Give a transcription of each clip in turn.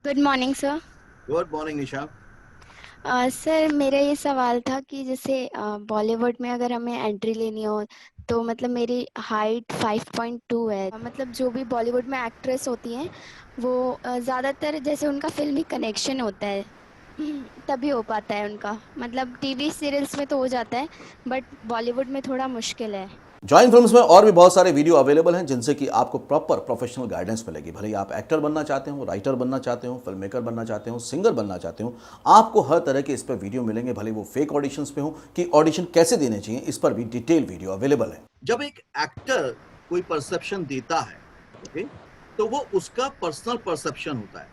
Good morning sir. Good morning Nisha. Sir मेरा ये सवाल था कि जैसे बॉलीवुड में अगर हमें एंट्री लेनी हो तो मतलब मेरी हाइट 5.2 है। मतलब जो भी बॉलीवुड में एक्ट्रेस होती हैं वो ज़्यादातर जैसे उनका फिल्मी कनेक्शन होता है तभी हो पाता है उनका। मतलब टीवी सीरियल्स में तो हो जाता है बट बॉलीवुड में थोड़ा मुश्किल है। जॉइन फिल्म्स में और भी बहुत सारे वीडियो अवेलेबल हैं जिनसे कि आपको प्रॉपर प्रोफेशनल गाइडेंस मिलेगी। भले ही आप एक्टर बनना चाहते हो, राइटर बनना चाहते हो, फिल्म मेकर बनना चाहते हो, सिंगर बनना चाहते हो, आपको हर तरह के इस पर वीडियो मिलेंगे। भले वो फेक ऑडिशंस पे हो कि ऑडिशन कैसे देने चाहिए, इस पर भी डिटेल वीडियो अवेलेबल है। जब एक एक्टर कोई परसेप्शन देता है, ओके, तो वो उसका पर्सनल परसेप्शन होता है।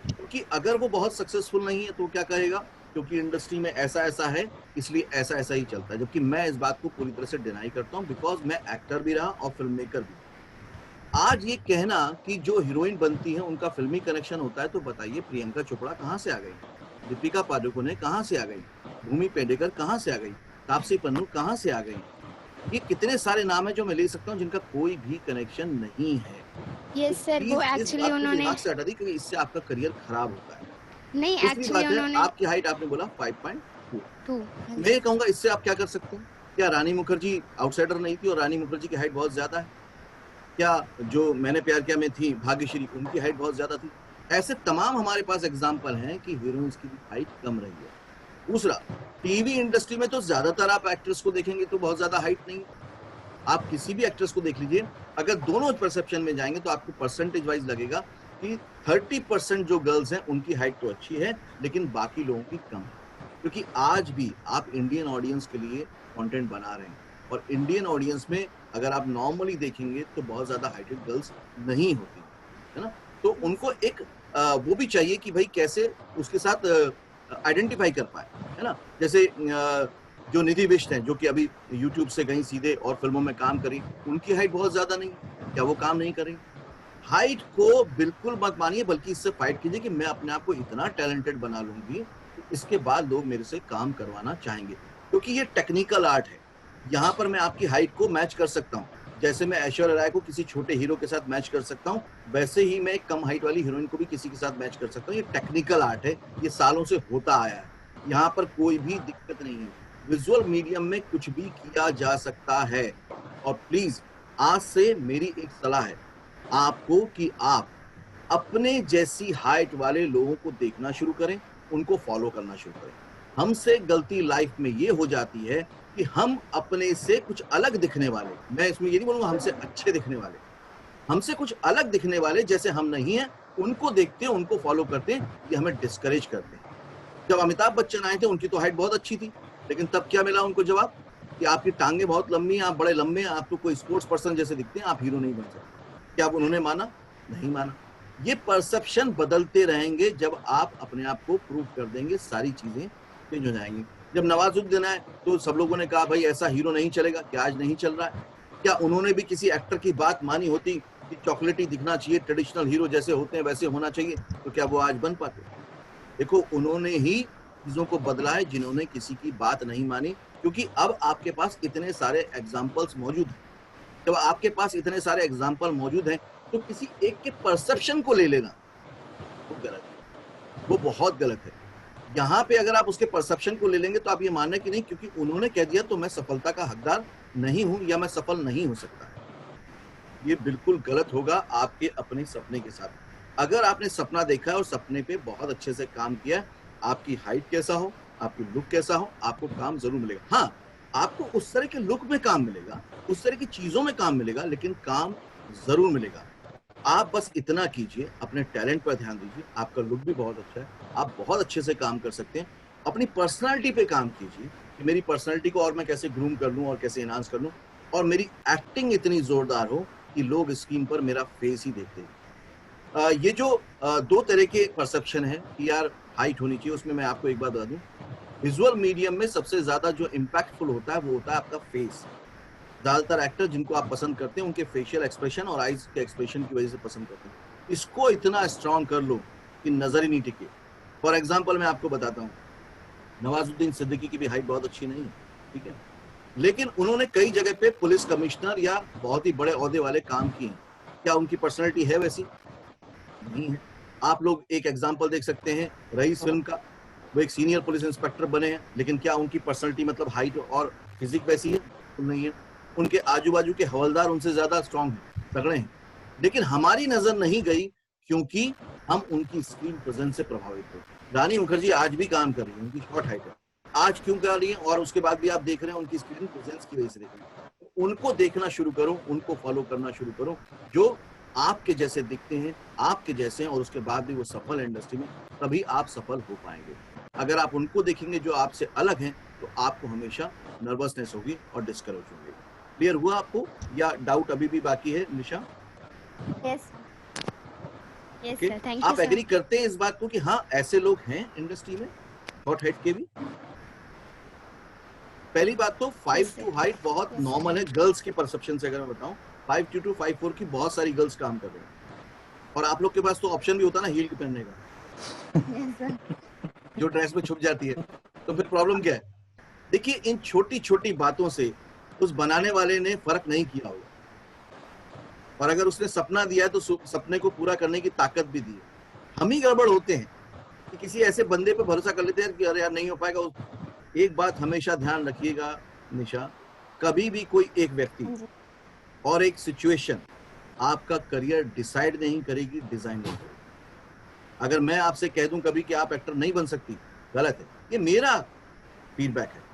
क्योंकि अगर वो बहुत सक्सेसफुल नहीं है तो क्या कहेगा, क्योंकि इंडस्ट्री में ऐसा ऐसा है इसलिए ऐसा ऐसा ही चलता है। जबकि मैं इस बात को पूरी तरह से डिनाई करता हूं, बिकॉज मैं एक्टर भी रहा और फिल्म मेकर भी। आज ये कहना कि जो हीरोइन बनती है उनका फिल्मी कनेक्शन होता है, तो बताइए प्रियंका चोपड़ा कहां से आ गई, दीपिका पादुकोणे कहां से आ गई, भूमि पेडनेकर कहां से आ गई, तापसी पन्नू कहां से आ गई। ये कितने सारे नाम है जो मैं ले सकता हूँ जिनका कोई भी कनेक्शन नहीं है। तो यस सर, वो प्लीज इस एक्चुअली बात को उन्होंने दिमाग से हटा दी, क्योंकि इससे आपका करियर खराब होता है। नहीं, दूसरी एक्चुअली बात है, उन्होंने आपकी हाइट आपने बोला 5.2। 2। हाँ मैं जी। ये कहूंगा इससे आप क्या कर सकते हैं। क्या रानी मुखर्जी आउटसाइडर नहीं थी और रानी मुखर्जी की हाइट बहुत ज्यादा है? क्या जो मैंने प्यार किया में थी भाग्यश्री, उनकी हाइट बहुत ज्यादा थी? ऐसे तमाम हमारे पास एग्जाम्पल हैं कि हीरोइंस की भी हाइट कम रही है। दूसरा, टीवी इंडस्ट्री में तो ज्यादातर आप एक्ट्रेस को देखेंगे तो बहुत ज्यादा हाइट नहीं। आप किसी भी एक्ट्रेस को देख लीजिए, अगर दोनों परसेप्शन में जाएंगे तो आपको परसेंटेज वाइज लगेगा कि 30% जो गर्ल्स हैं उनकी हाइट तो अच्छी है लेकिन बाकी लोगों की कम है। क्योंकि आज भी आप इंडियन ऑडियंस के लिए कंटेंट बना रहे हैं, और इंडियन ऑडियंस में अगर आप नॉर्मली देखेंगे तो बहुत ज्यादा हाइटेड गर्ल्स नहीं होती, है ना। तो उनको एक वो भी चाहिए कि भाई कैसे उसके साथ आइडेंटिफाई कर पाए, है ना। जैसे जो निधि विष्ट हैं, जो कि अभी यूट्यूब से गई सीधे और फिल्मों में काम करी, उनकी हाइट बहुत ज्यादा नहीं है। क्या वो काम नहीं करेंगे? हाइट को बिल्कुल मत मानिए, बल्कि इससे फाइट कीजिए कि मैं अपने आप को इतना टैलेंटेड बना लूंगी कि इसके बाद लोग मेरे से काम करवाना चाहेंगे। क्योंकि ये टेक्निकल आर्ट है। यहाँ पर मैं आपकी हाइट को मैच कर सकता हूँ। जैसे मैं ऐश्वर्या राय को किसी छोटे हीरो के साथ मैच कर सकता हूँ, वैसे ही मैं एक कम हाइट वाली हीरोइन को भी किसी के साथ मैच कर सकता हूँ। ये टेक्निकल आर्ट है, ये सालों से होता आया है। यहाँ पर कोई भी दिक्कत नहीं है। विजुअल मीडियम में कुछ भी किया जा सकता है। और प्लीज, आज से मेरी एक सलाह है आपको कि आप अपने जैसी हाइट वाले लोगों को देखना शुरू करें, उनको फॉलो करना शुरू करें। हमसे गलती लाइफ में ये हो जाती है कि हम अपने से कुछ अलग दिखने वाले, मैं इसमें ये नहीं बोलूंगा हमसे अच्छे दिखने वाले, हमसे कुछ अलग दिखने वाले जैसे हम नहीं है, उनको देखते हैं, उनको फॉलो करते हैं, ये हमें डिस्करेज करते हैं। जब अमिताभ बच्चन आए थे उनकी तो हाइट बहुत अच्छी थी, लेकिन तब क्या मिला उनको जवाब कि आपकी टांगे बहुत लंबी हैं, आप बड़े लंबे हैं, आप तो कोई स्पोर्ट्स पर्सन जैसे दिखते हैं, आप हीरो नहीं बन सकते। क्या अब उन्होंने माना? नहीं माना। ये परसेप्शन बदलते रहेंगे, जब आप अपने आप को प्रूव कर देंगे सारी चीजें चेंज हो जाएंगी। जब नवाजुद्दीन आए तो सब लोगों ने कहा भाई ऐसा हीरो नहीं चलेगा, क्या आज नहीं चल रहा है? क्या उन्होंने भी किसी एक्टर की बात मानी होती कि चॉकलेटी दिखना चाहिए, ट्रेडिशनल हीरो जैसे होते हैं वैसे होना चाहिए, तो क्या वो आज बन पाते? देखो, उन्होंने ही चीजों को बदला है जिन्होंने किसी की बात नहीं मानी। क्योंकि अब आपके पास इतने सारे एग्जाम्पल्स मौजूद हैं। जब आपके पास इतने सारे एग्जाम्पल मौजूद हैं तो किसी एक के परसेप्शन को ले लेना वो गलत है, वो बहुत गलत है। यहाँ पे अगर आप उसके परसेप्शन को ले लेंगे तो आप ये मानना कि नहीं क्योंकि उन्होंने कह दिया तो मैं सफलता का हकदार नहीं हूं या मैं सफल नहीं हो सकता। ये बिल्कुल गलत होगा आपके अपने सपने के साथ। अगर आपने सपना देखा है और सपने पे बहुत अच्छे से काम किया, आपकी हाइट कैसा हो, आपकी लुक कैसा हो, आपको काम जरूर मिलेगा। हाँ, आपको उस तरह के लुक में काम मिलेगा, उस तरह की चीजों में काम मिलेगा, लेकिन काम जरूर मिलेगा। आप बस इतना कीजिए, अपने टैलेंट पर ध्यान दीजिए। आपका लुक भी बहुत अच्छा है, आप बहुत अच्छे से काम कर सकते हैं। अपनी पर्सनालिटी पे काम कीजिए कि मेरी पर्सनालिटी को और मैं कैसे ग्रूम कर लूं और कैसे एनहांस कर लूं, और मेरी एक्टिंग इतनी जोरदार हो कि लोग स्क्रीन पर मेरा फेस ही देखते हैं। ये जो दो तरह के परसेप्शन है कि यार हाइट होनी चाहिए, उसमें मैं आपको एक बात बता दूं, विजुअल मीडियम में सबसे ज्यादा जो इम्पैक्टफुल होता है वो होता है आपका फेस। ज्यादातर एक्टर जिनको आप पसंद करते हैं उनके फेशियल एक्सप्रेशन और आईज के एक्सप्रेशन की वजह से पसंद करते हैं। इसको इतना स्ट्रांग कर लो कि नजर ही नहीं टिके। फॉर एग्जाम्पल मैं आपको बताता हूँ, नवाजुद्दीन सिद्दीकी की भी हाइट बहुत अच्छी नहीं है, ठीक है, लेकिन उन्होंने कई जगह पे पुलिस कमिश्नर या बहुत ही बड़े ओहदे वाले काम किए हैं। क्या उनकी पर्सनैलिटी है वैसी? नहीं है। आप लोग एक एग्जाम्पल देख सकते हैं रईस फिल्म का, वो एक सीनियर पुलिस इंस्पेक्टर बने हैं, लेकिन क्या उनकी पर्सनैलिटी मतलब हाइट और फिजिक वैसी है? नहीं है। उनके आजू बाजू के हवलदार उनसे ज्यादा स्ट्रांग हैं, तगड़े हैं, लेकिन हमारी नजर नहीं गई क्योंकि हम उनकी स्क्रीन प्रेजेंस से प्रभावित थे। रानी मुखर्जी आज भी काम कर रही है, उनकी शॉर्ट हाइट है, आज क्यों कर रही है, और उसके बाद भी आप देख रहे हैं उनकी स्क्रीन प्रेजेंस की वजह से देख रहे हैं। उनको देखना शुरू करो, उनको फॉलो करना शुरू करो, जो आपके जैसे दिखते हैं, आपके जैसे हैं, और उसके बाद भी वो सफल है इंडस्ट्री में, तभी आप सफल हो पाएंगे। अगर आप उनको देखेंगे जो आपसे अलग हैं, तो आपको हमेशा नर्वसनेस होगी और डिस्करेज होंगे। क्लियर हुआ आपको, या डाउट अभी भी बाकी है Nisha? Yes Okay? Sir, thank you आप एग्री सर। करते हैं इस बात को कि हाँ ऐसे लोग हैं इंडस्ट्री में शॉर्ट हाइट के भी? पहली बात तो 5'2" हाइट बहुत नॉर्मल है गर्ल्स की परसेप्शन से। अगर मैं बताऊं 5'2" to 5'4" की बहुत सारी गर्ल्स काम कर रही हैं, और आप लोग के पास तो ऑप्शन भी होता ना हील पहनने का, यस सर। जो ड्रेस में छुप जाती है, तो फिर प्रॉब्लम क्या है? देखिए, इन छोटी छोटी बातों से उस बनाने वाले ने फर्क नहीं किया होगा, और अगर उसने सपना दिया है तो सपने को पूरा करने की ताकत भी दी है। हम ही गड़बड़ होते हैं कि किसी ऐसे बंदे पे भरोसा कर लेते हैं कि अरे यार नहीं हो पाएगा। एक बात हमेशा ध्यान रखिएगा निशा, कभी भी कोई एक व्यक्ति और एक सिचुएशन आपका करियर डिसाइड नहीं करेगी, डिजाइन नहीं करेगी। अगर मैं आपसे कह दूं कभी कि आप एक्टर नहीं बन सकती, गलत है, ये मेरा फीडबैक है।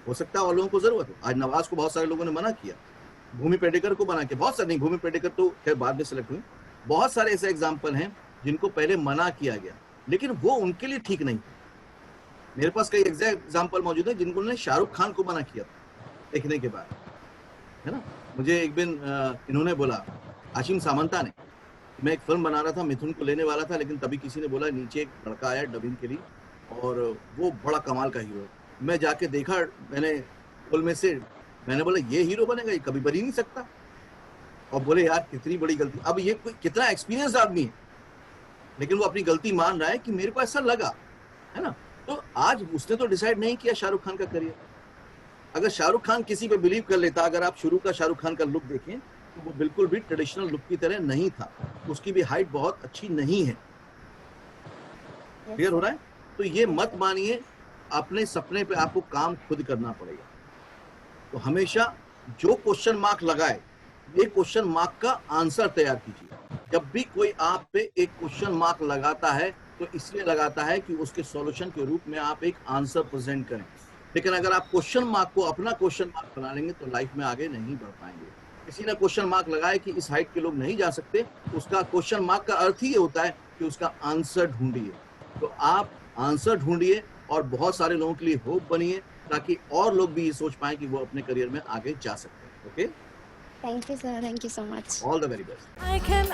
हो सकता है और लोगों को जरूरत हो। आज नवाज को बहुत सारे लोगों ने मना किया, भूमि पेडनेकर को मना किया, बहुत सारे नहीं, भूमि पेडनेकर तो खैर बाद में सिलेक्ट हुई। बहुत सारे ऐसे एग्जाम्पल हैं जिनको पहले मना किया गया, लेकिन वो उनके लिए ठीक नहीं था। मेरे पास कई एग्जाम्पल मौजूद है जिनको उन्होंने शाहरुख खान को मना किया देखने के बाद, है ना। मुझे एक दिन इन्होंने बोला, आशिम सामंता ने, मैं एक फिल्म बना रहा था, मिथुन को लेने वाला था, लेकिन तभी किसी ने बोला नीचे एक लड़का आया डबिंग के लिए और वो बड़ा कमाल का हीरो है। मैं जाके देखा, मैंने फिल्म में से, मैंने बोला ये हीरो बनेगा, ये कभी बन ही नहीं सकता। और बोले यार कितनी बड़ी गलती। अब ये कोई कितना एक्सपीरियंस आदमी है, लेकिन वो अपनी गलती मान रहा है कि मेरे को ऐसा लगा, है ना। तो आज उसने तो डिसाइड नहीं किया शाहरुख खान का करियर। अगर शाहरुख खान किसी पे बिलीव कर लेता, अगर आप शुरू का शाहरुख खान का लुक देखें तो वो बिल्कुल भी ट्रेडिशनल लुक की तरह नहीं था, उसकी भी हाइट बहुत अच्छी नहीं है। क्लियर हो रहा है? तो ये मत मानिए, अपने सपने पे आपको काम खुद करना पड़ेगा। तो हमेशा जो क्वेश्चन मार्क लगाए, ये क्वेश्चन मार्क का आंसर तैयार कीजिए। जब भी कोई आप पे एक क्वेश्चन मार्क लगाता है तो इसलिए लगाता है कि उसके सॉल्यूशन के रूप में आप एक आंसर प्रेजेंट करें। लेकिन अगर आप क्वेश्चन मार्क को अपना क्वेश्चन मार्क बना लेंगे तो लाइफ में आगे नहीं बढ़ पाएंगे। किसी ने क्वेश्चन मार्क लगाया कि इस हाइट के लोग नहीं जा सकते, उसका क्वेश्चन मार्क का अर्थ ही ये होता है कि उसका आंसर ढूंढिए। तो आप आंसर ढूंढिए और बहुत सारे लोगों के लिए होप बनिए, ताकि और लोग भी ये सोच पाए कि वो अपने करियर में आगे जा सकते हैं। Okay, thank you sir, thank you so much. All the very best. I can